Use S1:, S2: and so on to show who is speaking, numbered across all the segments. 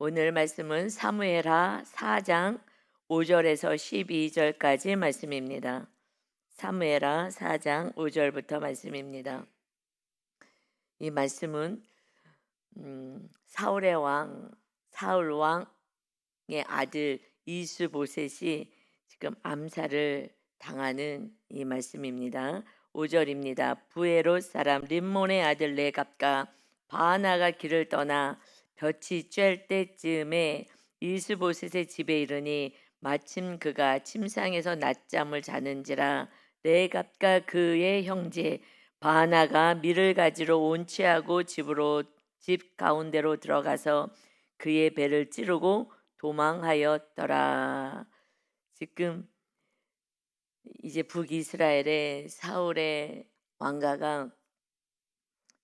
S1: 오늘 말씀은 사무엘하 4장 5절에서 12절까지 말씀입니다. 사무엘하 4장 5절부터 말씀입니다. 이 말씀은 사울 왕의 아들 이스보셋이 지금 암살을 당하는 이 말씀입니다. 5절입니다. 부에롯 사람 림몬의 아들 레갑과 바나가 길을 떠나 볕이 쬐을 때쯤에 이스보셋의 집에 이르니 마침 그가 침상에서 낮잠을 자는지라. 레갑과 그의 형제 바나가 밀을 가지러 온치하고 집 가운데로 들어가서 그의 배를 찌르고 도망하였더라. 지금 이제 북이스라엘의 사울의 왕가가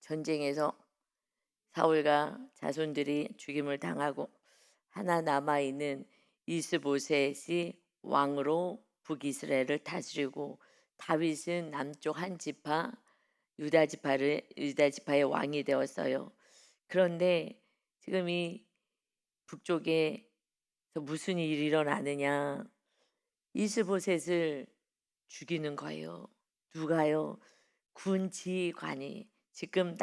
S1: 전쟁에서 사울과 자손들이 죽임을 당하고 하나 남아있는 이스보셋이 왕으로 북이스라엘을 다스리고 다윗은 남쪽 한 지파 유다 지파의 왕이 되었어요. 그런데 지금 이 북쪽에 무슨 일이 일어나느냐? 이스보셋을 죽이는 거예요. 누가요? 군 지휘관이 지금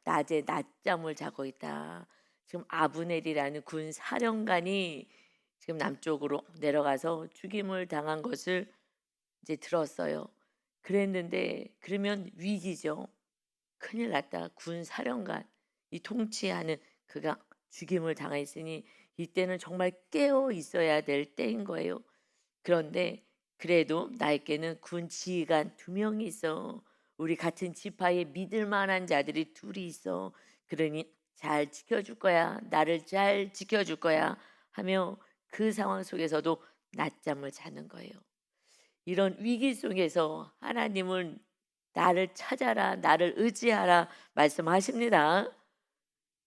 S1: 낮에 낮잠을 자고 있다. 지금 아브넬이라는 군 사령관이 지금 남쪽으로 내려가서 죽임을 당한 것을 이제 들었어요. 그랬는데 그러면 위기죠. 큰일 났다. 군 사령관, 이 통치하는 그가 죽임을 당했으니 이때는 정말 깨어 있어야 될 때인 거예요. 그런데 그래도 나에게는 군 지휘관 2명이 있어. 우리 같은 지파에 믿을 만한 자들이 2이 있어. 그러니 잘 지켜줄 거야. 나를 잘 지켜줄 거야. 하며 그 상황 속에서도 낮잠을 자는 거예요. 이런 위기 속에서 하나님은 나를 찾아라, 나를 의지하라 말씀하십니다.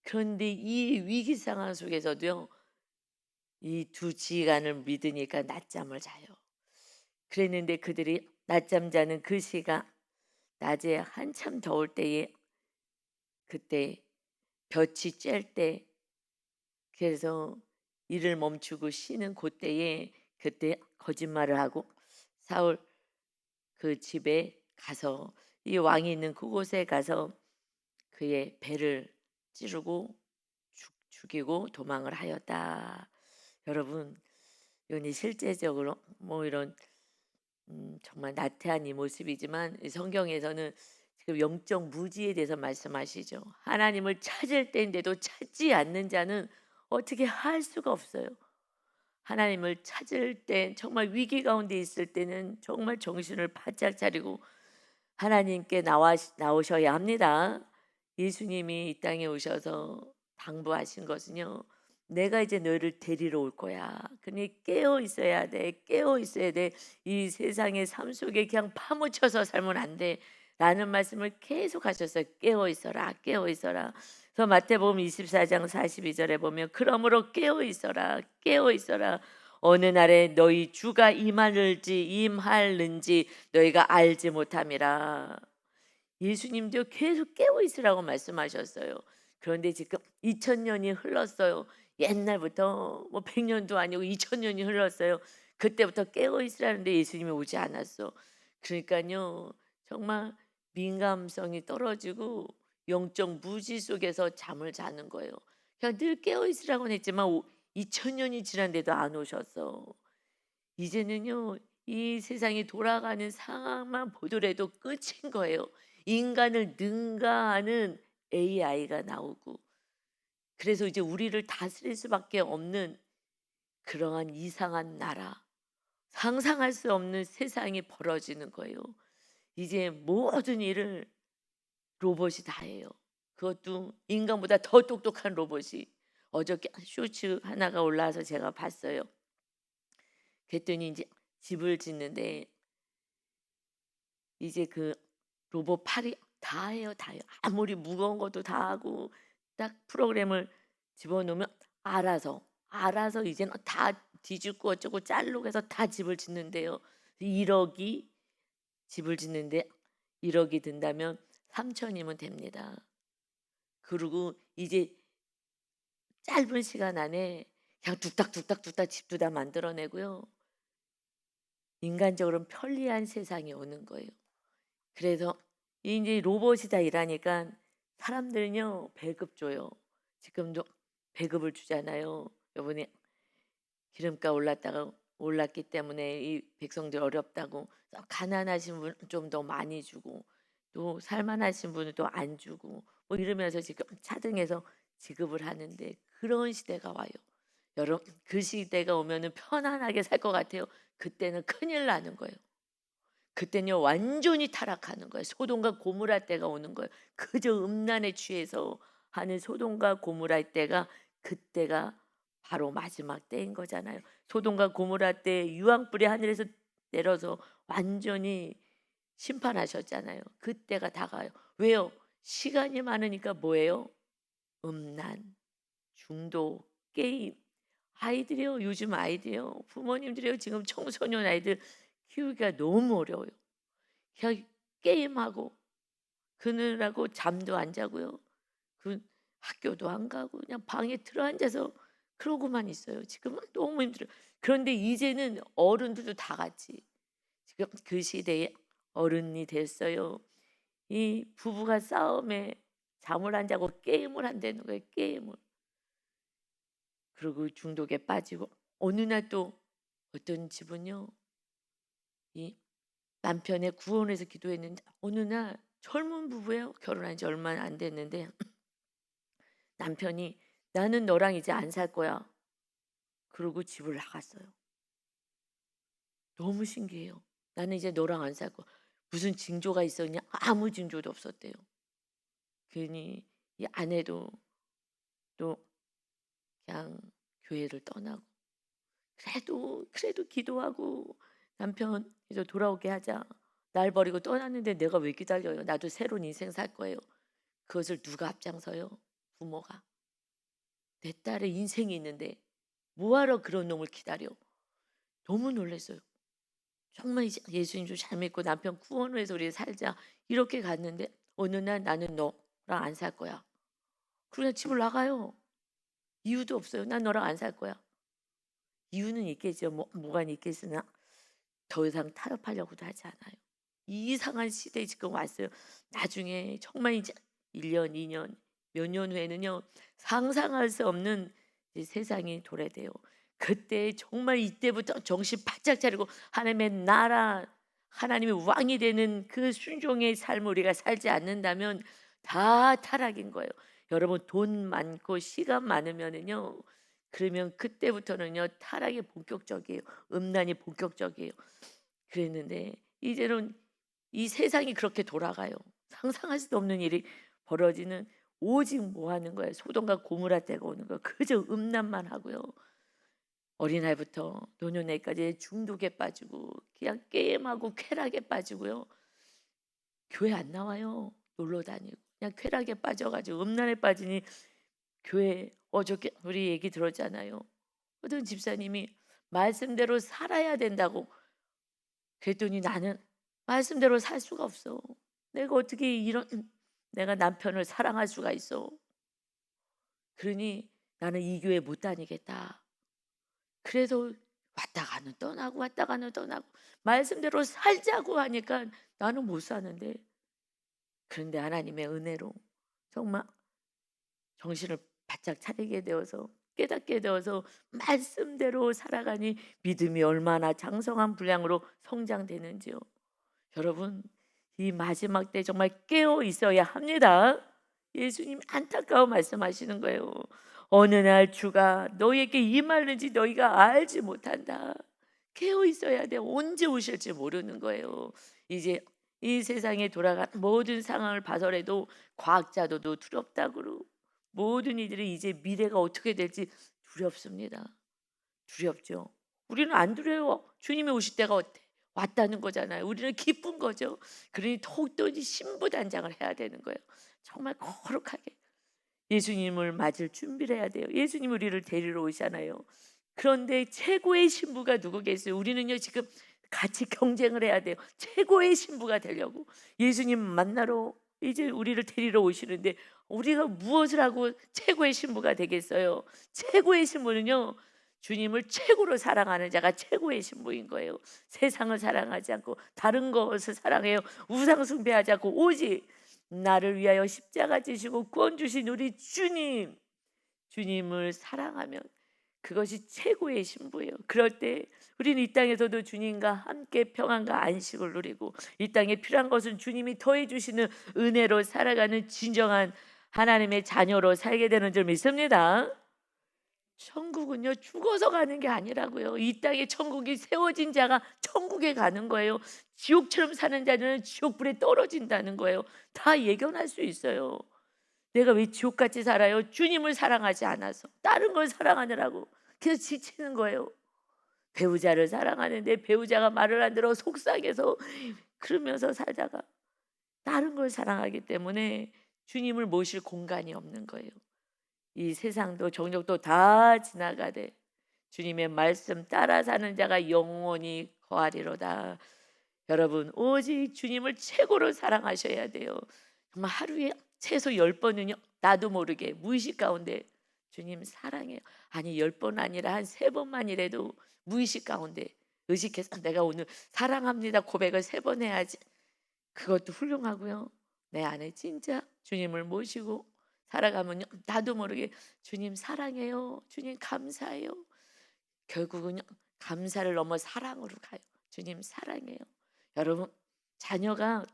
S1: 그런데 이 위기 상황 속에서도요, 이 2지휘관을 믿으니까 낮잠을 자요. 그랬는데 그들이 낮잠 자는 그 시간, 낮에 한참 더울 때에 그때 볕이 쬐을 때, 그래서 일을 멈추고 쉬는 그때에 그때 거짓말을 하고 사울 그 집에 가서 이 왕이 있는 그곳에 가서 그의 배를 찌르고 죽이고 도망을 하였다. 여러분, 이건 실제적으로 이런 정말 나태한 이 모습이지만 성경에서는 지금 영적 무지에 대해서 말씀하시죠. 하나님을 찾을 때인데도 찾지 않는 자는 어떻게 할 수가 없어요. 하나님을 찾을 때 정말 위기 가운데 있을 때는 정말 정신을 바짝 차리고 하나님께 나오셔야 합니다. 예수님이 이 땅에 오셔서 당부하신 것은요. 내가 이제 너를 데리러 올 거야. 그러니 깨어 있어야 돼. 깨어 있어야 돼. 이 세상의 삶 속에 그냥 파묻혀서 살면 안 돼. 라는 말씀을 계속 하셨어요. 깨어 있어라. 깨어 있어라. 그래서 마태복음 24장 42절에 보면 그러므로 깨어 있어라. 깨어 있어라. 어느 날에 너희 주가 임할는지 너희가 알지 못함이라. 예수님도 계속 깨어 있으라고 말씀하셨어요. 그런데 지금 2000년이 흘렀어요. 옛날부터 100년도 아니고 2000년이 흘렀어요. 그때부터 깨어 있으라는데 예수님이 오지 않았어. 그러니까요. 정말 민감성이 떨어지고 영적 무지 속에서 잠을 자는 거예요. 그냥 늘 깨어 있으라고는 했지만 2000년이 지났는데도 안 오셨어. 이제는요. 이 세상이 돌아가는 상황만 보더라도 끝인 거예요. 인간을 능가하는 AI가 나오고 그래서 이제 우리를 다스릴 수밖에 없는 그러한 이상한 나라, 상상할 수 없는 세상이 벌어지는 거예요. 이제 모든 일을 로봇이 다 해요. 그것도 인간보다 더 똑똑한 로봇이. 어저께 쇼츠 하나가 올라와서 제가 봤어요. 그랬더니 이제 집을 짓는데 이제 그 로봇 팔이 다 해요, 다 해요. 아무리 무거운 것도 다 하고 딱 프로그램을 집어넣으면 알아서 이제는 다 뒤집고 어쩌고 자르고 해서 다 집을 짓는데요. 1억이 집을 짓는데 1억이 든다면 3천이면 됩니다. 그리고 이제 짧은 시간 안에 그냥 뚝딱뚝딱뚝딱 집도 다 만들어내고요. 인간적으로는 편리한 세상이 오는 거예요. 그래서 이제 로봇이 다 일하니까 사람들은요 배급 줘요. 지금도 배급을 주잖아요. 요번에 기름값 올랐다가 올랐기 때문에 이 백성들 어렵다고 가난하신 분 좀 더 많이 주고 또 살만하신 분은 또 안 주고 뭐 이러면서 지금 차등해서 지급을 하는데 그런 시대가 와요. 여러분 그 시대가 오면은 편안하게 살 것 같아요. 그때는 큰일 나는 거예요. 그때는요 완전히 타락하는 거예요. 소돔과 고모라 때가 오는 거예요. 그저 음란에 취해서 하는 소돔과 고모라 때가 그때가 바로 마지막 때인 거잖아요. 소돔과 고모라 때 유황불이 하늘에서 내려서 완전히 심판하셨잖아요. 그때가 다가요. 왜요? 시간이 많으니까 뭐예요? 음란, 중독, 게임. 아이들이요. 요즘 아이들이요. 부모님들이요. 지금 청소년 아이들 키우기가 너무 어려워요. 그냥 게임하고 그느라고 잠도 안 자고요. 그 학교도 안 가고 그냥 방에 들어앉아서 그러고만 있어요. 지금은 너무 힘들어요. 그런데 이제는 어른들도 다 같이 지금 그 시대에 어른이 됐어요. 이 부부가 싸움에 잠을 안 자고 게임을 한다는 거예요. 게임을. 그리고 중독에 빠지고 어느 날 또 어떤 집은요. 이 남편의 구원에서 기도했는데 어느 날 젊은 부부예요. 결혼한 지 얼마 안 됐는데 남편이 "나는 너랑 이제 안 살 거야." 그러고 집을 나갔어요. 너무 신기해요. "나는 이제 너랑 안 살 거야." 무슨 징조가 있었냐? 아무 징조도 없었대요. 괜히 이 아내도 또 그냥 교회를 떠나고 그래도 기도하고 "남편 이제 돌아오게 하자. 날 버리고 떠났는데 내가 왜 기다려요? 나도 새로운 인생 살 거예요." 그것을 누가 앞장서요? 부모가. 내 딸의 인생이 있는데 뭐하러 그런 놈을 기다려? 너무 놀랐어요. 정말 이제 예수님 좀 잘 믿고 남편 구원을 해서 우리 살자 이렇게 갔는데 어느 날 "나는 너랑 안 살 거야." 그냥 집을 나가요. 이유도 없어요. "난 너랑 안 살 거야." 이유는 있겠죠. 뭐가 있겠으나 더 이상 타협하려고도 하지 않아요. 이 이상한 시대에 지금 왔어요. 나중에 정말 이제 1 년, 2 년, 몇 년 후에는요. 상상할 수 없는 이 세상이 도래돼요. 그때 정말 이때부터 정신 바짝 차리고 하나님의 나라, 하나님의 왕이 되는 그 순종의 삶을 우리가 살지 않는다면 다 타락인 거예요. 여러분 돈 많고 시간 많으면은요. 그러면 그때부터는요. 타락이 본격적이에요. 음란이 본격적이에요. 그랬는데 이제는 이 세상이 그렇게 돌아가요. 상상할 수도 없는 일이 벌어지는 오직 뭐 하는 거예요? 소돔과 고모라 때가 오는 거예요. 그저 음란만 하고요. 어린아이부터 노년에까지 중독에 빠지고 그냥 게임하고 쾌락에 빠지고요. 교회 안 나와요. 놀러 다니고 그냥 쾌락에 빠져가지고 음란에 빠지니 교회 어저께 우리 얘기 들었잖아요. 어떤 집사님이 말씀대로 살아야 된다고 그랬더니 나는 말씀대로 살 수가 없어. 내가 어떻게 이런 내가 남편을 사랑할 수가 있어. 그러니 나는 이 교회 못 다니겠다. 그래서 왔다가는 떠나고 왔다가는 떠나고 말씀대로 살자고 하니까 나는 못 사는데 그런데 하나님의 은혜로 정말 정신을 바짝 차리게 되어서 깨닫게 되어서 말씀대로 살아가니 믿음이 얼마나 장성한 분량으로 성장되는지요. 여러분 이 마지막 때 정말 깨어 있어야 합니다. 예수님 안타까워 말씀하시는 거예요. 어느 날 주가 너희에게 임하는지 너희가 알지 못한다. 깨어 있어야 돼. 언제 오실지 모르는 거예요. 이제 이 세상에 돌아간 모든 상황을 봐서라도 과학자도 두렵다고 모든 이들이 이제 미래가 어떻게 될지 두렵습니다. 두렵죠. 우리는 안 두려워. 주님이 오실 때가 왔다는 거잖아요. 우리는 기쁜 거죠. 그러니 더욱더 신부단장을 해야 되는 거예요. 정말 거룩하게 예수님을 맞을 준비를 해야 돼요. 예수님 우리를 데리러 오잖아요. 그런데 최고의 신부가 누구겠어요? 우리는요 지금 같이 경쟁을 해야 돼요. 최고의 신부가 되려고 예수님 만나러 이제 우리를 데리러 오시는데 우리가 무엇을 하고 최고의 신부가 되겠어요? 최고의 신부는요, 주님을 최고로 사랑하는 자가 최고의 신부인 거예요. 세상을 사랑하지 않고 다른 것을 사랑해요. 우상 숭배하지 않고 오직 나를 위하여 십자가 지시고 구원 주신 우리 주님을 사랑하면 그것이 최고의 신부예요. 그럴 때 우리는 이 땅에서도 주님과 함께 평안과 안식을 누리고, 이 땅에 필요한 것은 주님이 더해 주시는 은혜로 살아가는 진정한 하나님의 자녀로 살게 되는 줄 믿습니다. 천국은요, 죽어서 가는 게 아니라고요. 이 땅에 천국이 세워진 자가 천국에 가는 거예요. 지옥처럼 사는 자는 지옥불에 떨어진다는 거예요. 다 예견할 수 있어요. 내가 왜 지옥같이 살아요? 주님을 사랑하지 않아서, 다른 걸 사랑하느라고. 그래서 지치는 거예요. 배우자를 사랑하는데 배우자가 말을 안 들어 속상해서 그러면서 살다가 다른 걸 사랑하기 때문에 주님을 모실 공간이 없는 거예요. 이 세상도 정욕도 다 지나가되 주님의 말씀 따라 사는 자가 영원히 거하리로다. 여러분, 오직 주님을 최고로 사랑하셔야 돼요. 정말 하루에 최소 10번은요, 나도 모르게 무의식 가운데 주님 사랑해요. 아니 10번 아니라 한 3번만이라도 무의식 가운데 의식해서 내가 오늘 사랑합니다 고백을 3번 해야지. 그것도 훌륭하고요. 내 안에 진짜 주님을 모시고 살아가면요, 나도 모르게 주님 사랑해요, 주님 감사해요. 결국은요, 감사를 넘어 사랑으로 가요. 주님 사랑해요. 여러분, 자녀가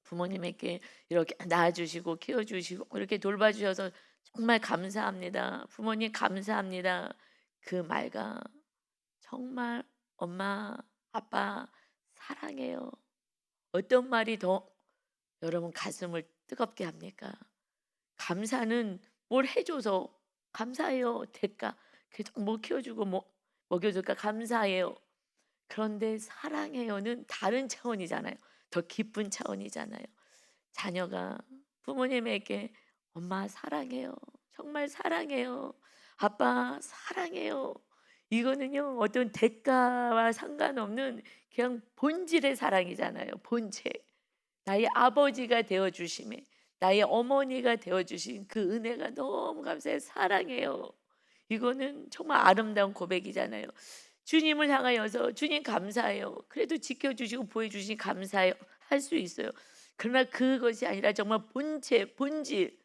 S1: 부모님에게 이렇게 낳아주시고 키워주시고 이렇게 돌봐주셔서 정말 감사합니다. 부모님 감사합니다. 그 말과 정말 엄마, 아빠 사랑해요. 어떤 말이 더 여러분 가슴을 뜨겁게 합니까? 감사는 뭘 해줘서 감사해요. 대가 계속 뭐 키워주고 뭐 먹여줄까 감사해요. 그런데 사랑해요는 다른 차원이잖아요. 더 깊은 차원이잖아요. 자녀가 부모님에게 엄마 사랑해요. 정말 사랑해요. 아빠 사랑해요. 이거는요, 어떤 대가와 상관없는 그냥 본질의 사랑이잖아요. 본체. 나의 아버지가 되어 주심에, 나의 어머니가 되어 주신 그 은혜가 너무 감사해요. 사랑해요. 이거는 정말 아름다운 고백이잖아요. 주님을 향하여서 주님 감사해요. 그래도 지켜주시고 보여주시니 감사해요. 할 수 있어요. 그러나 그것이 아니라 정말 본체, 본질,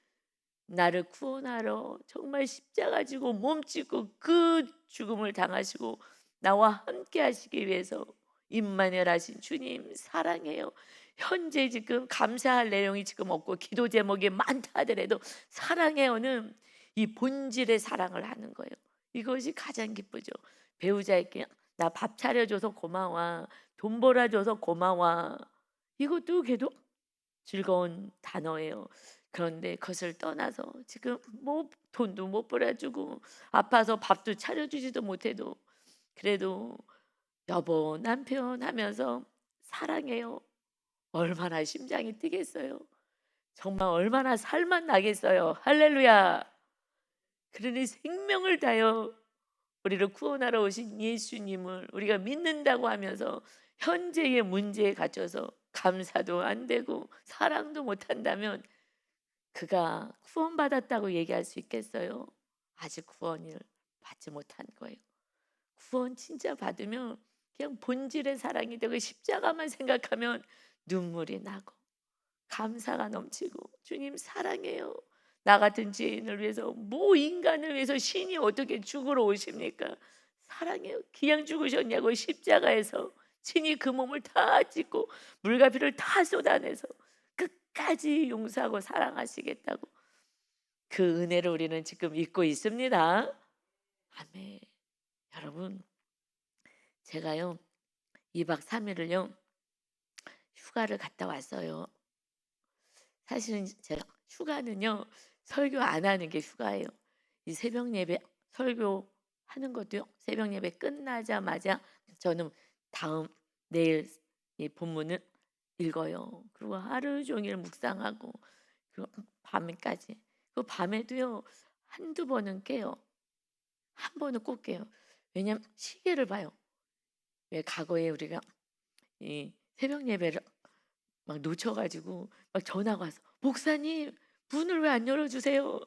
S1: 나를 구원하러 정말 십자가 지고 몸짓고 그 죽음을 당하시고 나와 함께 하시기 위해서 임마누엘 하신 주님 사랑해요. 현재 지금 감사할 내용이 지금 없고 기도 제목이 많다 하더라도 사랑해요는 이 본질의 사랑을 하는 거예요. 이것이 가장 기쁘죠. 배우자에게 나 밥 차려줘서 고마워, 돈 벌어줘서 고마워, 이것도 걔도 즐거운 단어예요. 그런데 그것을 떠나서 지금 뭐 돈도 못 벌어주고 아파서 밥도 차려주지도 못해도 그래도 여보 남편 하면서 사랑해요. 얼마나 심장이 뛰겠어요. 정말 얼마나 살만 나겠어요. 할렐루야. 그러니 생명을 다여 우리를 구원하러 오신 예수님을 우리가 믿는다고 하면서 현재의 문제에 갇혀서 감사도 안 되고 사랑도 못 한다면 그가 구원받았다고 얘기할 수 있겠어요? 아직 구원을 받지 못한 거예요. 구원 진짜 받으면 그냥 본질의 사랑이 되고 십자가만 생각하면 눈물이 나고 감사가 넘치고 주님 사랑해요. 나 같은 죄인을 위해서 뭐 인간을 위해서 신이 어떻게 죽으러 오십니까? 사랑해요. 그냥 죽으셨냐고 십자가에서 신이 그 몸을 다 찢고 물과 피를 다 쏟아내서 끝까지 용서하고 사랑하시겠다고 그 은혜를 우리는 지금 잊고 있습니다. 아멘. 여러분, 제가요 2박 3일을요 휴가를 갔다 왔어요. 사실은 제가 휴가는요 설교 안 하는 게 휴가예요. 이 새벽 예배 설교 하는 것도요 새벽 예배 끝나자마자 저는 다음 내일 이 본문을 읽어요. 그리고 하루 종일 묵상하고 그리고 밤에까지. 그 밤에도요 한두 번은 깨요. 한 번은 꼭 깨요. 왜냐면 시계를 봐요. 왜 과거에 우리가 이 새벽 예배를 막 놓쳐가지고 막 전화가 와서 목사님 문을 왜 안 열어주세요?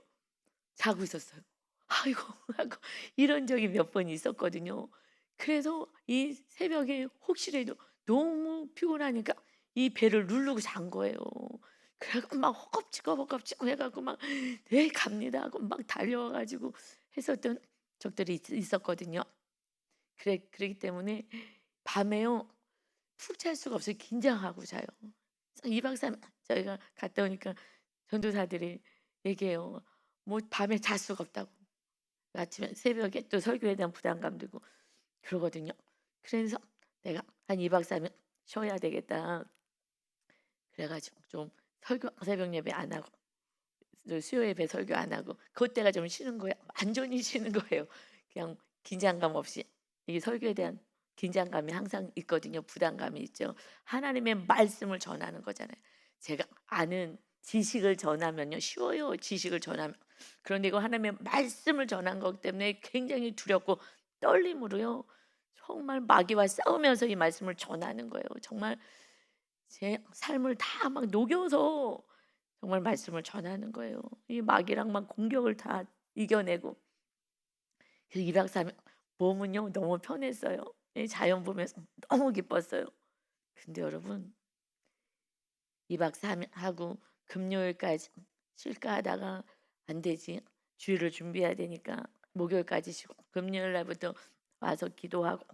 S1: 자고 있었어요. 아이고 하고 이런 적이 몇 번 있었거든요. 그래서 이 새벽에 혹시라도 너무 피곤하니까 이 배를 누르고 잔 거예요. 그래 갖고 막 허겁지겁 해 갖고 막 "네 갑니다." 하고 막 달려와 가지고 했었던 적들이 있었거든요. 그러기 때문에 밤에요 푹 잘 수가 없어요. 긴장하고 자요. 그래서 2박 3일 저희가 갔다 오니까 전도사들이 얘기해요. 뭐 밤에 잘 수가 없다고. 아침에 새벽에 또 설교에 대한 부담감 들고 그러거든요. 그래서 내가 한 2박 3일 쉬어야 되겠다. 그래 가지고 좀 설교 새벽 예배 안 하고 또 수요 예배 설교 안 하고 그때가 좀 쉬는 거예요. 완전히 쉬는 거예요. 그냥 긴장감 없이. 이 설교에 대한 긴장감이 항상 있거든요. 부담감이 있죠. 하나님의 말씀을 전하는 거잖아요. 제가 아는 지식을 전하면요 쉬워요, 지식을 전하면. 그런데 이거 하나님의 말씀을 전한 거기 때문에 굉장히 두렵고 떨림으로요. 정말 마귀와 싸우면서 이 말씀을 전하는 거예요. 정말 제 삶을 다 막 녹여서 정말 말씀을 전하는 거예요. 이 마귀랑 막 공격을 다 이겨내고 그 2박 3일 몸은요 너무 편했어요. 이 자연 보면서 너무 기뻤어요. 근데 여러분 2박 3일 하고 금요일까지 쉴까 하다가 안 되지. 주일을 준비해야 되니까 목요일까지 쉬고 금요일 날부터 와서 기도하고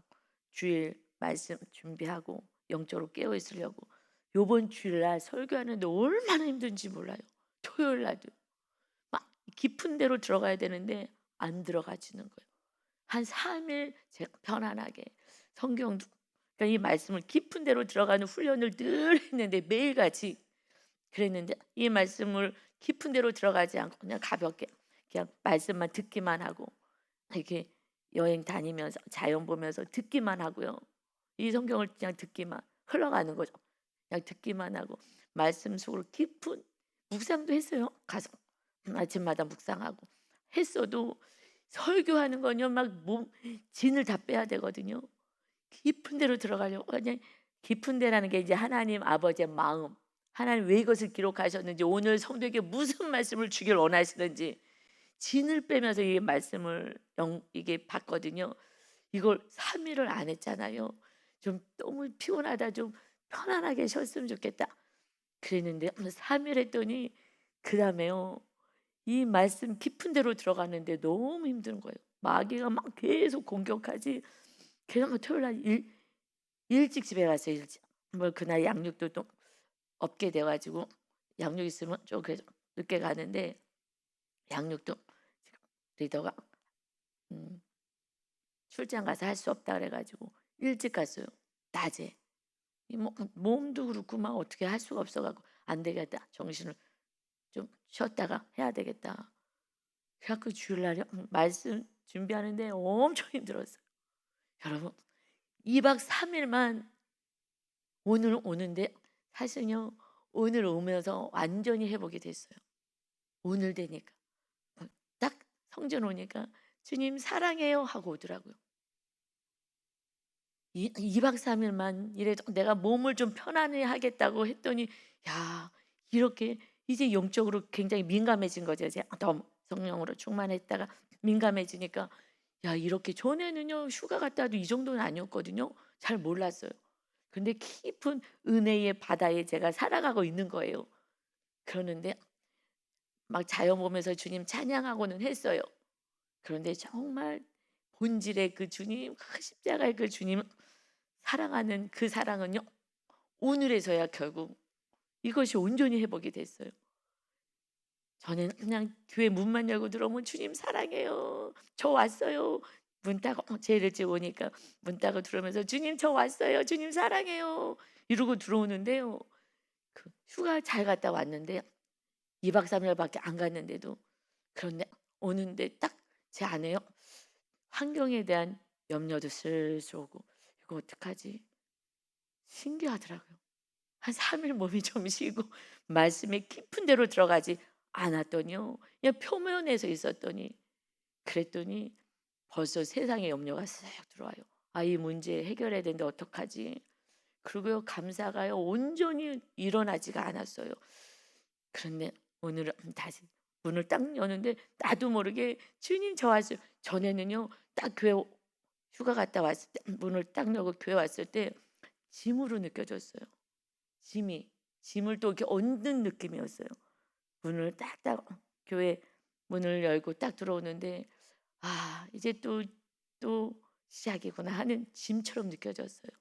S1: 주일 말씀 준비하고 영적으로 깨어 있으려고 요번 주일날 설교하는데 얼마나 힘든지 몰라요. 토요일 날도 막 깊은 데로 들어가야 되는데 안 들어가지는 거예요. 한 3일 제가 편안하게 성경도 그러니까 이 말씀을 깊은 데로 들어가는 훈련을 늘 했는데 매일같이 그랬는데 이 말씀을 깊은 데로 들어가지 않고 그냥 가볍게 그냥 말씀만 듣기만 하고 이렇게 여행 다니면서 자연 보면서 듣기만 하고요. 이 성경을 그냥 듣기만 흘러가는 거죠. 그냥 듣기만 하고 말씀 속으로 깊은 묵상도 했어요. 가서 아침마다 묵상하고 했어도 설교하는 건요 막 몸 진을 다 빼야 되거든요. 깊은 데로 들어가려고 그냥 깊은 데라는 게 이제 하나님 아버지의 마음, 하나님 왜 이것을 기록하셨는지, 오늘 성도에게 무슨 말씀을 주길 원하시는지 진을 빼면서 이 말씀을 이게 봤거든요. 이걸 3 일을 안 했잖아요. 좀 '너무 피곤하다. 좀 편안하게 쉬었으면 좋겠다.' 그랬는데 3일 했더니 그다음에요. 이 말씀 깊은 데로 들어가는데 너무 힘든 거예요. 마귀가 막 계속 공격하지. 그래서 뭐 토요일 날 일찍 집에 갔어요, 일찍. 뭐 그날 양육도 또 없게 돼 가지고 양육 있으면 좀 그래도 늦게 가는데 양육도 지금 리더가 음 출장 가서 할 수 없다 그래 가지고 일찍 갔어요, 낮에. 이 뭐 몸도 그렇고 막 어떻게 할 수가 없어 갖고 '안 되겠다. 정신을 좀 쉬었다가 해야 되겠다.' 그래 갖고 주일날에 말씀 준비하는데 엄청 힘들었어요. 여러분 2박 3 일만 오늘 오는데 사실은요 오늘 오면서 완전히 회복이 됐어요. 오늘 되니까. 딱 성전 오니까 "주님 사랑해요." 하고 오더라고요. 이 2박 3 일만 이래도 내가 몸을 좀 편안히 하겠다고 했더니 야 이렇게 이제 영적으로 굉장히 민감해진 거죠. 이제 더 성령으로 충만했다가 민감해지니까 야 이렇게 전에는요 휴가 갔다 와도 이 정도는 아니었거든요. 잘 몰랐어요. 근데 깊은 은혜의 바다에 제가 살아가고 있는 거예요. 그러는데 막 자연 보면서 주님 찬양하고는 했어요. 그런데 정말 본질의 그 주님, 그 십자가의 그 주님 사랑하는 그 사랑은요. 오늘에서야 결국 이것이 온전히 회복이 됐어요. 전에는 그냥 교회 문만 열고 들어오면 "주님 사랑해요. 저 왔어요." 문 따고 제일 일찍 오니까 문 따고 들어오면서 "주님 저 왔어요. 주님 사랑해요." 이러고 들어오는데요. 그 휴가 잘 갔다 왔는데 2박 3 일밖에 안 갔는데도 그런데 오는데 딱 제 안에요. 환경에 대한 염려도 슬슬 오고 '이거 어떡하지?' 신기하더라고요. 한 3일 몸이 좀 쉬고 말씀에 깊은 데로 들어가지 않았더니요. 그냥 표면에서 있었더니 그랬더니 벌써 세상의 염려가 쓱 들어와요. '아 이 문제 해결해야 되는데 어떡하지?' 그리고요 감사가요 온전히 일어나지가 않았어요. 그런데 오늘은 다시 문을 딱 여는데 나도 모르게 주님 저 왔어요. 전에는요 딱 교회 휴가 갔다 왔을 때 문을 딱 열고 교회 왔을 때 짐으로 느껴졌어요. 짐을 또 이렇게 얻는 느낌이었어요. 문을 딱딱 교회 문을 열고 딱 들어오는데 이제 또 시작이구나 하는 짐처럼 느껴졌어요.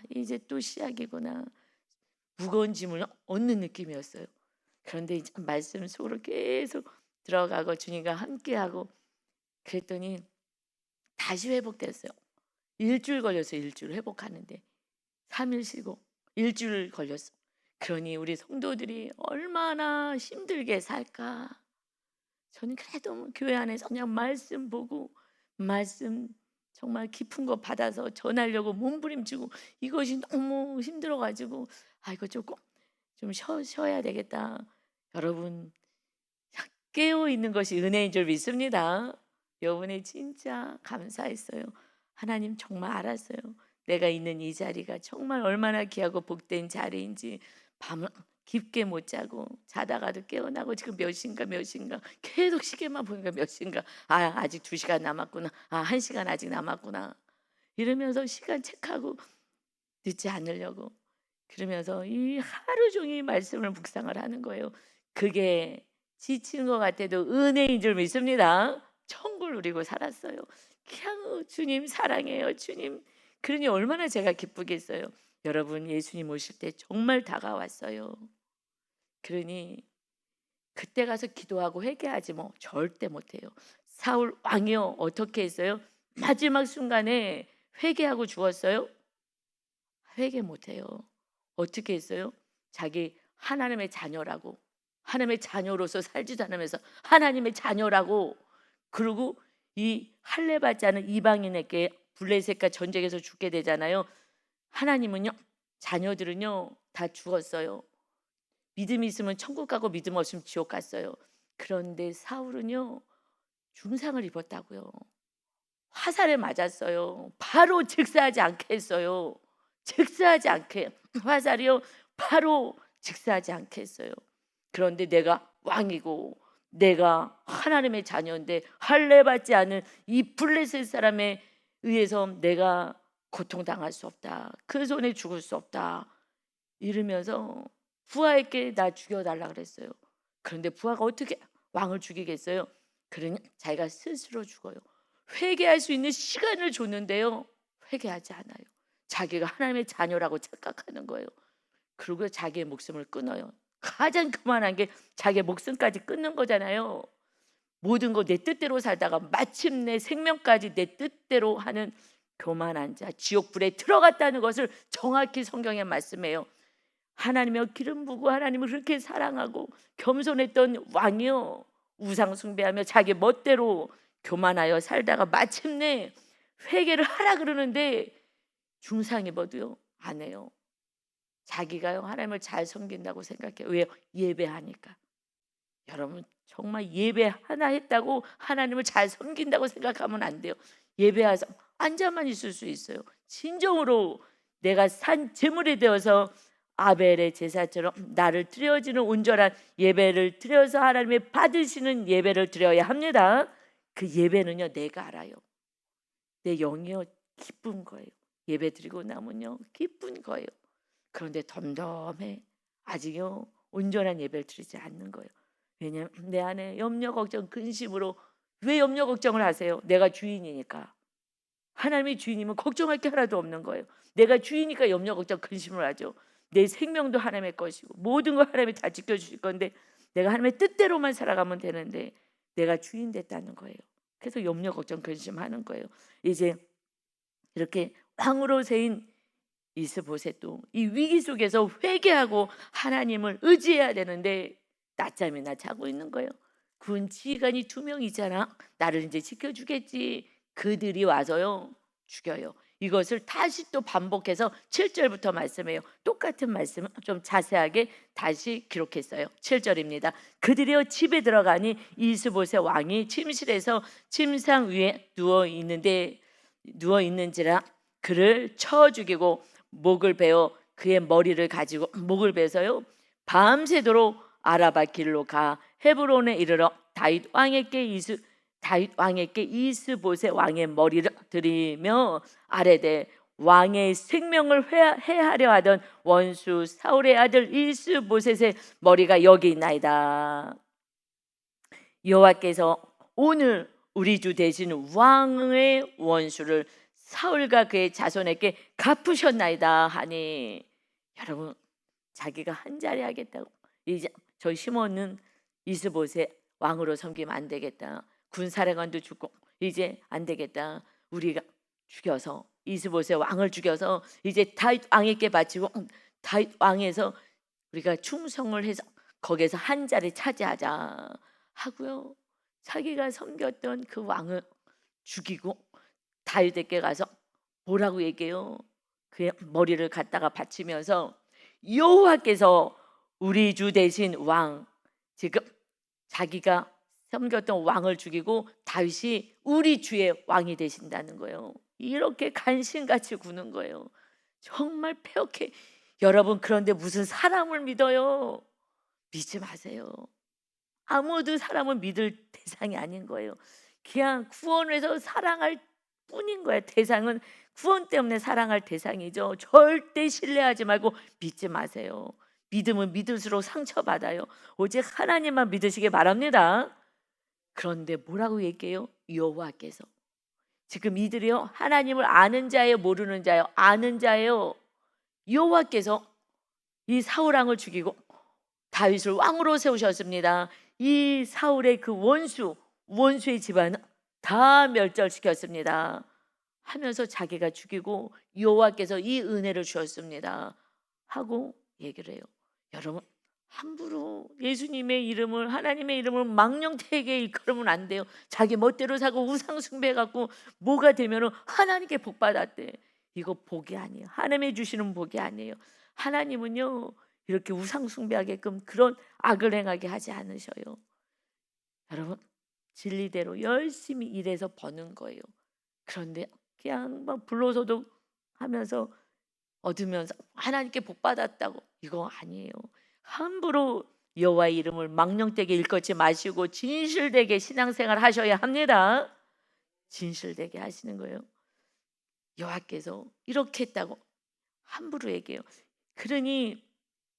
S1: 이제 또 시작이구나. 무거운 짐을 얻는 느낌이었어요. 그런데 이제 말씀 속으로 계속 들어가고 주님과 함께하고 그랬더니 다시 회복됐어요. 일주일 걸렸어요. 일주일 회복하는데 3일 쉬고 일주일 걸렸어. 그러니 우리 성도들이 얼마나 힘들게 살까. 저는 그래도 교회 안에서 그냥 말씀 보고 말씀 정말 깊은 거 받아서 전하려고 몸부림치고 이것이 너무 힘들어 가지고 이거 조금 좀 쉬어야 되겠다. 여러분 깨어 있는 것이 은혜인 줄 믿습니다. 여러분이 진짜 감사했어요. 하나님 정말 알았어요. 내가 있는 이 자리가 정말 얼마나 귀하고 복된 자리인지 밤을 깊게 못 자고 자다가도 깨어나고 지금 몇 시인가 계속 시계만 보니까 몇 시인가 아직 2시간 남았구나 1시간 아직 남았구나 이러면서 시간 체크하고 늦지 않으려고 그러면서 이 하루 종일 말씀을 묵상을 하는 거예요. 그게 지치는 것 같아도 은혜인 줄 믿습니다. 천국을 누리고 살았어요. 그냥 주님 사랑해요 주님. 그러니 얼마나 제가 기쁘겠어요. 여러분 예수님 오실 때 정말 다가왔어요. 그러니 그때 가서 기도하고 회개하지 뭐 절대 못해요. 사울 왕이요 어떻게 했어요? 마지막 순간에 회개하고 죽었어요? 회개 못해요. 어떻게 했어요? 자기 하나님의 자녀라고 하나님의 자녀로서 살지도 않으면서 하나님의 자녀라고 그리고 이 할례 받지 않은 이방인에게 블레셋과 전쟁에서 죽게 되잖아요. 하나님은요 자녀들은요 다 죽었어요. 믿음이 있으면 천국 가고 믿음 없으면 지옥 갔어요. 그런데 사울은요 중상을 입었다고요. 화살에 맞았어요. 바로 즉사하지 않게 했어요. 즉사하지 않게 화살이요 바로 즉사하지 않게 했어요. 그런데 내가 왕이고 내가 하나님의 자녀인데 할례 받지 않은 이 블레셋 사람에 의해서 내가 고통당할 수 없다. 그 손에 죽을 수 없다. 이러면서 부하에게 나 죽여달라 그랬어요. 그런데 부하가 어떻게 왕을 죽이겠어요? 그러니 자기가 스스로 죽어요. 회개할 수 있는 시간을 줬는데요. 회개하지 않아요. 자기가 하나님의 자녀라고 착각하는 거예요. 그리고 자기의 목숨을 끊어요. 가장 그만한 게 자기의 목숨까지 끊는 거잖아요. 모든 거 내 뜻대로 살다가 마침내 생명까지 내 뜻대로 하는 교만한 자, 지옥불에 들어갔다는 것을 정확히 성경에 말씀해요. 하나님의 기름 부고 하나님을 그렇게 사랑하고 겸손했던 왕이요 우상 숭배하며 자기 멋대로 교만하여 살다가 마침내 회개를 하라 그러는데 중상 입어도요 안 해요. 자기가요 하나님을 잘 섬긴다고 생각해요. 왜요? 예배하니까. 여러분 정말 예배 하나 했다고 하나님을 잘 섬긴다고 생각하면 안 돼요. 예배해서 앉아만 있을 수 있어요. 진정으로 내가 산 제물이 되어서 아벨의 제사처럼 나를 드려지는 온전한 예배를 드려서 하나님의 받으시는 예배를 드려야 합니다. 그 예배는요 내가 알아요. 내 영이요 기쁜 거예요. 예배 드리고 나면요 기쁜 거예요. 그런데 덤덤해. 아직요 온전한 예배를 드리지 않는 거예요. 왜냐하면 내 안에 염려 걱정 근심으로. 왜 염려 걱정을 하세요? 내가 주인이니까. 하나님이 주인이면 걱정할 게 하나도 없는 거예요. 내가 주인이니까 염려 걱정 근심을 하죠. 내 생명도 하나님의 것이고 모든 걸 하나님이 다 지켜주실 건데 내가 하나님의 뜻대로만 살아가면 되는데 내가 주인 됐다는 거예요. 그래서 염려 걱정 근심하는 거예요. 이제 이렇게 왕으로 세인 이스보셋도 이 위기 속에서 회개하고 하나님을 의지해야 되는데 낮잠이나 자고 있는 거예요. 군 지휘관이 2명이잖아. 나를 이제 지켜주겠지. 그들이 와서요 죽여요. 이것을 다시 또 반복해서 7절부터 말씀해요. 똑같은 말씀을 좀 자세하게 다시 기록했어요. 7절입니다. 그들이요 집에 들어가니 이스보셋 왕이 침실에서 침상 위에 누워 있는지라 그를 쳐 죽이고 목을 베어 그의 머리를 가지고 목을 베서요 밤새도록 아라바 길로 가 헤브론에 이르러 다윗 왕에게 이스보셋 왕의 머리를 드리며 아뢰되 왕의 생명을 해하려 하던 원수 사울의 아들 이스보셋의 머리가 여기 있나이다. 여호와께서 오늘 우리 주 대신 왕의 원수를 사울과 그의 자손에게 갚으셨나이다 하니, 여러분, 자기가 한 자리 하겠다고, 이제 저 시몬은 이스보셋 왕으로 섬기면 안 되겠다, 군사령관도 죽고 이제 안 되겠다, 우리가 죽여서 이스보셋 왕을 죽여서 이제 다윗 왕에게 바치고 다윗 왕에서 우리가 충성을 해서 거기에서 한 자리 차지하자 하고요, 자기가 섬겼던 그 왕을 죽이고 다윗에게 가서 뭐라고 얘기해요? 그의 머리를 갖다가 바치면서 여호와께서 우리 주 대신 왕, 지금 자기가 섬겼던 왕을 죽이고 다윗이 우리 주의 왕이 되신다는 거예요. 이렇게 간신같이 구는 거예요. 정말 폐역해. 여러분, 그런데 무슨 사람을 믿어요? 믿지 마세요. 아무도 사람을 믿을 대상이 아닌 거예요. 그냥 구원을 해서 사랑할 뿐인 거예요. 대상은 구원 때문에 사랑할 대상이죠. 절대 신뢰하지 말고 믿지 마세요. 믿으면 믿을수록 상처받아요. 오직 하나님만 믿으시기 바랍니다. 그런데 뭐라고 얘기해요? 여호와께서. 지금 이들이요, 하나님을 아는 자예요, 모르는 자예요? 아는 자예요. 여호와께서 이 사울 왕을 죽이고 다윗을 왕으로 세우셨습니다. 이 사울의 그 원수의 집안은 다 멸절시켰습니다 하면서 자기가 죽이고 여호와께서 이 은혜를 주셨습니다 하고 얘기를 해요. 여러분, 함부로 예수님의 이름을, 하나님의 이름을 망령되게 일컬으면 안 돼요. 자기 멋대로 사고 우상 숭배해갖고 뭐가 되면은 하나님께 복 받았대. 이거 복이 아니에요. 하나님이 주시는 복이 아니에요. 하나님은요, 이렇게 우상 숭배하게끔 그런 악을 행하게 하지 않으셔요. 여러분, 진리대로 열심히 일해서 버는 거예요. 그런데 그냥 막 불로소득 하면서 얻으면서 하나님께 복 받았다고, 이거 아니에요. 함부로 여호와의 이름을 망령되게 일컫지 마시고 진실되게 신앙생활 하셔야 합니다. 진실되게 하시는 거예요. 여호와께서 이렇게 했다고 함부로 얘기해요. 그러니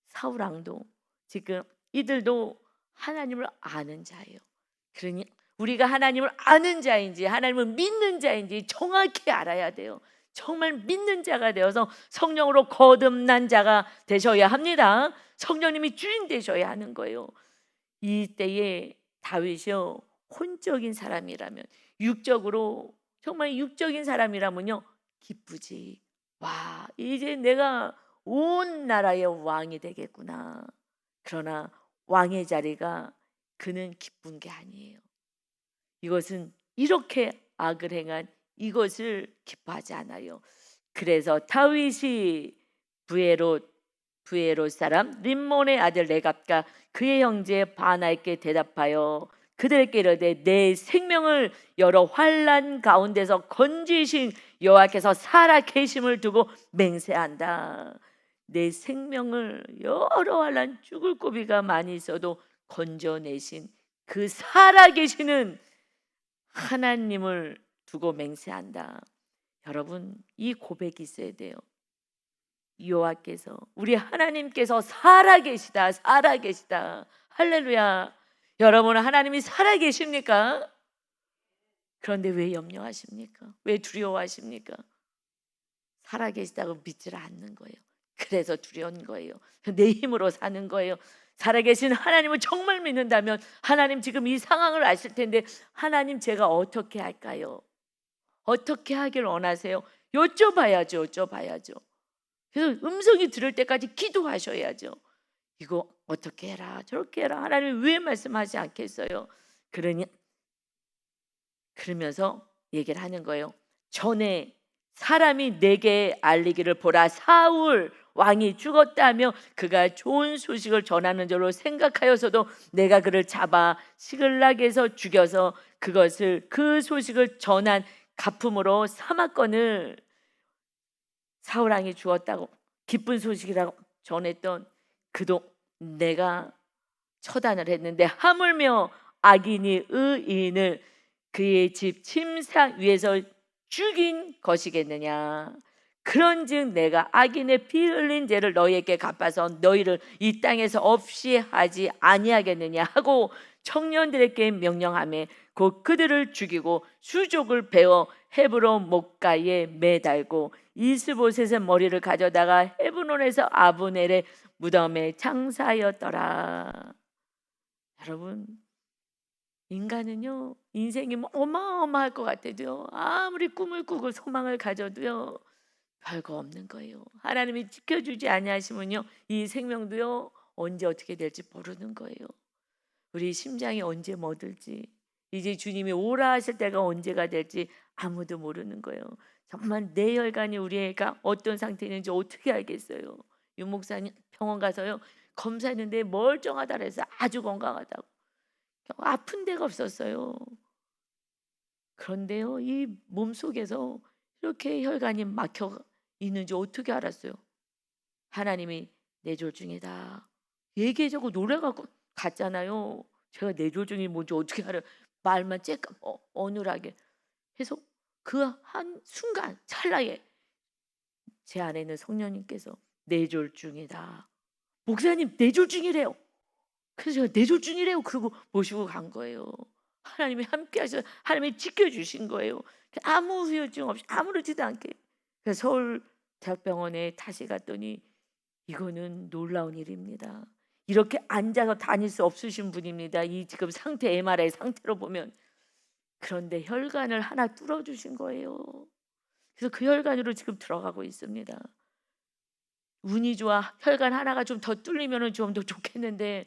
S1: 사울 왕도 지금 이들도 하나님을 아는 자예요. 그러니 우리가 하나님을 아는 자인지 하나님을 믿는 자인지 정확히 알아야 돼요. 정말 믿는 자가 되어서 성령으로 거듭난 자가 되셔야 합니다. 성령님이 주인 되셔야 하는 거예요. 이때에 다윗이요, 혼적인 사람이라면, 육적으로 정말 육적인 사람이라면요, 기쁘지. 와, 이제 내가 온 나라의 왕이 되겠구나. 그러나 왕의 자리가 그는 기쁜 게 아니에요. 이것은 이렇게 악을 행한 이것을 기뻐하지 않아요. 그래서 다윗이 부에롯 사람 림몬의 아들 레갑과 그의 형제 바나에게 대답하여 그들에게 이르되 내 생명을 여러 환난 가운데서 건지신 여호와께서 살아 계심을 두고 맹세한다. 내 생명을 여러 환난 죽을 고비가 많이 있어도 건져내신 그 살아 계시는 하나님을 두고 맹세한다. 여러분, 이 고백이 있어야 돼요. 여호와께서, 우리 하나님께서 살아계시다, 살아계시다. 할렐루야. 여러분, 하나님이 살아계십니까? 그런데 왜 염려하십니까? 왜 두려워하십니까? 살아계시다고 믿질 않는 거예요. 그래서 두려운 거예요. 내 힘으로 사는 거예요. 살아계신 하나님을 정말 믿는다면 하나님 지금 이 상황을 아실 텐데, 하나님 제가 어떻게 할까요? 어떻게 하길 원하세요? 여쭤봐야죠. 그래서 음성이 들을 때까지 기도하셔야죠. 이거 어떻게 해라, 저렇게 해라. 하나님이 왜 말씀하지 않겠어요? 그러면서 얘기를 하는 거예요. 전에 사람이 내게 알리기를 보라, 사울 왕이 죽었다며 그가 좋은 소식을 전하는 줄로 생각하여서도 내가 그를 잡아 시글락에서 죽여서 그 소식을 전한 가품으로 삼았거늘. 사울 왕이 죽었다고 기쁜 소식이라고 전했던 그도 내가 처단을 했는데 하물며 악인이 의인을 그의 집 침상 위에서 죽인 것이겠느냐. 그런즉 내가 악인의 피 흘린 죄를 너희에게 갚아서 너희를 이 땅에서 없이 하지 아니하겠느냐 하고 청년들에게 명령하며 곧 그들을 죽이고 수족을 베어 헤브론 목가에 매달고 이스보셋의 머리를 가져다가 헤브론에서 아브넬의 무덤에 장사하였더라. 여러분, 인간은요 인생이 뭐 어마어마할 것 같아도요 아무리 꿈을 꾸고 소망을 가져도요 별거 없는 거예요. 하나님이 지켜주지 아니하시면요 이 생명도요 언제 어떻게 될지 모르는 거예요. 우리 심장이 언제 멎을지, 이제 주님이 오라 하실 때가 언제가 될지 아무도 모르는 거예요. 정말 내 혈관이 우리 애가 어떤 상태에 있는지 어떻게 알겠어요. 윤 목사님 병원 가서요 검사했는데 멀쩡하다 그래서 아주 건강하다고, 아픈 데가 없었어요. 그런데요 이 몸속에서 이렇게 혈관이 막혀 있는지 어떻게 알았어요? 하나님이 뇌졸중이다 얘기해주고 놀래갖고 갔잖아요. 제가 뇌졸중이 뭔지 어떻게 알아요? 말만 쬐끔 어눌하게 해서 그 한 순간 찰나에 제 안에 있는 성령님께서 뇌졸중이다, 목사님 뇌졸중이래요. 그래서 제가 뇌졸중이래요 그러고 모시고 간 거예요. 하나님이 함께 하셔서 하나님이 지켜주신 거예요. 아무 후유증 없이 아무렇지도 않게. 그래서 서울대학병원에 다시 갔더니 이거는 놀라운 일입니다. 이렇게 앉아서 다닐 수 없으신 분입니다. 이 지금 상태 MRI 상태로 보면. 그런데 혈관을 하나 뚫어주신 거예요. 그래서 그 혈관으로 지금 들어가고 있습니다. 운이 좋아 혈관 하나가 좀 더 뚫리면 좀 더 좋겠는데,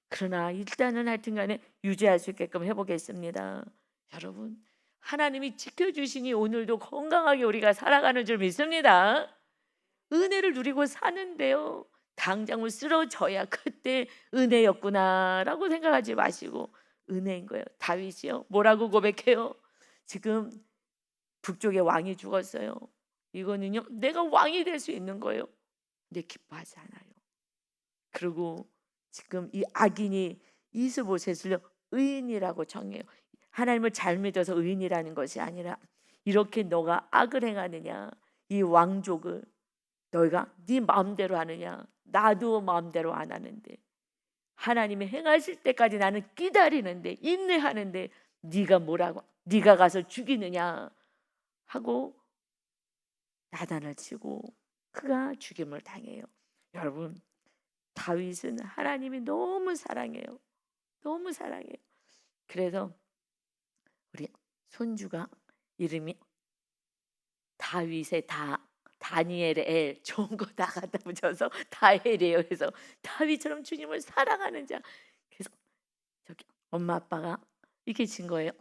S1: 그러나 일단은 하여튼간에 유지할 수 있게끔 해보겠습니다. 여러분, 하나님이 지켜주시니 오늘도 건강하게 우리가 살아가는 줄 믿습니다. 은혜를 누리고 사는데요 당장을 쓰러져야 그때 은혜였구나라고 생각하지 마시고 은혜인 거예요. 다윗이요 뭐라고 고백해요? 지금 북쪽의 왕이 죽었어요. 이거는요 내가 왕이 될 수 있는 거예요. 근데 기뻐하지 않아요. 그리고 지금 이 악인이 이스보셋을 의인이라고 정해요. 하나님을 잘 믿어서 의인이라는 것이 아니라 이렇게 너가 악을 행하느냐, 이 왕족을 너희가 네 마음대로 하느냐, 나도 마음대로 안 하는데 하나님이 행하실 때까지 나는 기다리는데 인내하는데 네가 뭐라고, 네가 가서 죽이느냐 하고 나단을 치고 그가 죽임을 당해요. 여러분, 다윗은 하나님이 너무 사랑해요. 너무 사랑해요. 그래서 우리 손주가 이름이 다윗의 다니엘의 엘, 좋은 거 다 갖다 붙여서 다엘이에요. 그래서 다윗처럼 주님을 사랑하는 자. 그래서 저기 엄마 아빠가 이렇게 진 거예요.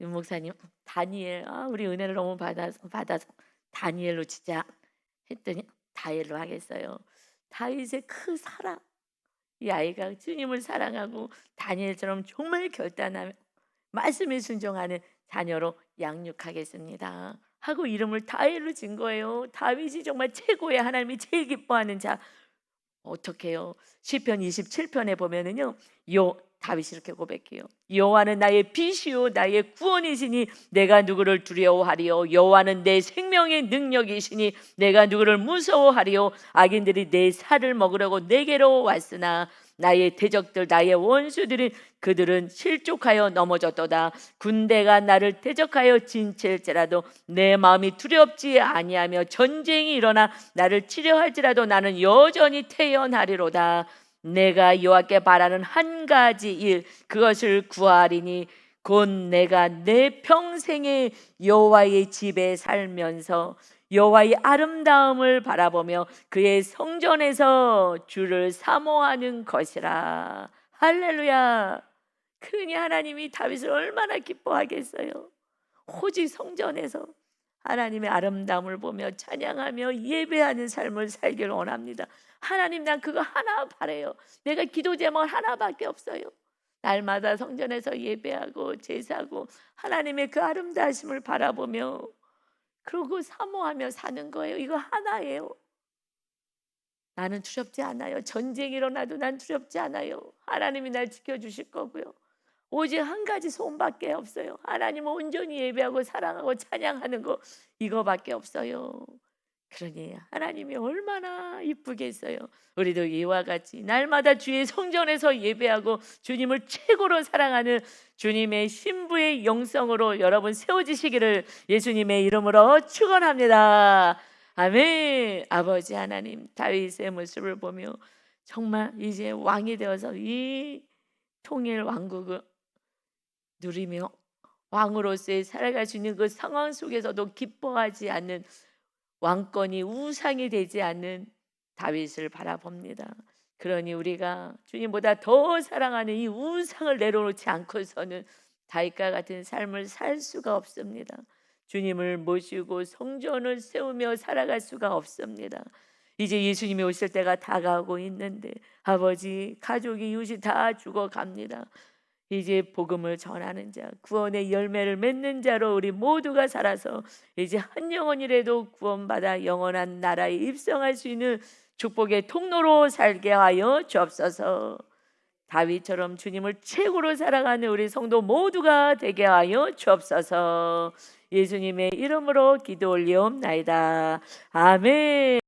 S1: 윤 목사님 다니엘, 우리 은혜를 너무 받아서 다니엘로 지자 했더니 다엘로 하겠어요. 다윗의 그 사랑, 이 아이가 주님을 사랑하고 다니엘처럼 정말 결단하며 말씀에 순종하는 자녀로 양육하겠습니다 하고 이름을 다윗로 진 거예요. 다윗이 정말 최고의, 하나님이 제일 기뻐하는 자. 어떻게 해요? 시편 27편에 보면은요 다윗이 이렇게 고백해요. 여호와는 나의 빛이요 나의 구원이시니 내가 누구를 두려워하리요. 여호와는 내 생명의 능력이시니 내가 누구를 무서워하리요. 악인들이 내 살을 먹으려고 내게로 왔으나 나의 대적들 나의 원수들이 그들은 실족하여 넘어졌도다. 군대가 나를 대적하여 진칠지라도 내 마음이 두렵지 아니하며 전쟁이 일어나 나를 치려할지라도 나는 여전히 태연하리로다. 내가 여호와께 바라는 한 가지 일, 그것을 구하리니 곧 내가 내 평생에 여호와의 집에 살면서 여호와의 아름다움을 바라보며 그의 성전에서 주를 사모하는 것이라. 할렐루야. 그러니 하나님이 다윗을 얼마나 기뻐하겠어요. 오직 성전에서 하나님의 아름다움을 보며 찬양하며 예배하는 삶을 살기를 원합니다. 하나님, 난 그거 하나 바래요. 내가 기도 제목 하나밖에 없어요. 날마다 성전에서 예배하고 제사하고 하나님의 그 아름다우심을 바라보며 그러고 사모하며 사는 거예요. 이거 하나예요. 나는 두렵지 않아요. 전쟁이 일어나도 난 두렵지 않아요. 하나님이 날 지켜주실 거고요. 오직 한 가지 소원밖에 없어요. 하나님을 온전히 예배하고 사랑하고 찬양하는 거, 이거밖에 없어요. 그러니 하나님이 얼마나 이쁘겠어요. 우리도 이와 같이 날마다 주의 성전에서 예배하고 주님을 최고로 사랑하는 주님의 신부의 영성으로 여러분 세워지시기를 예수님의 이름으로 축원합니다. 아멘. 아버지 하나님, 다윗의 모습을 보며 정말 이제 왕이 되어서 이 통일 왕국을 누리며 왕으로서의 살아갈 수 있는 그 상황 속에서도 기뻐하지 않는, 왕권이 우상이 되지 않는 다윗을 바라봅니다. 그러니 우리가 주님보다 더 사랑하는 이 우상을 내려놓지 않고서는 다윗과 같은 삶을 살 수가 없습니다. 주님을 모시고 성전을 세우며 살아갈 수가 없습니다. 이제 예수님이 오실 때가 다가오고 있는데 아버지, 가족이 이웃이 다 죽어갑니다. 이제 복음을 전하는 자, 구원의 열매를 맺는 자로 우리 모두가 살아서 이제 한 영혼이라도 구원받아 영원한 나라에 입성할 수 있는 축복의 통로로 살게 하여 주옵소서. 다윗처럼 주님을 최고로 사랑하는 우리 성도 모두가 되게 하여 주옵소서. 예수님의 이름으로 기도 올리옵나이다. 아멘.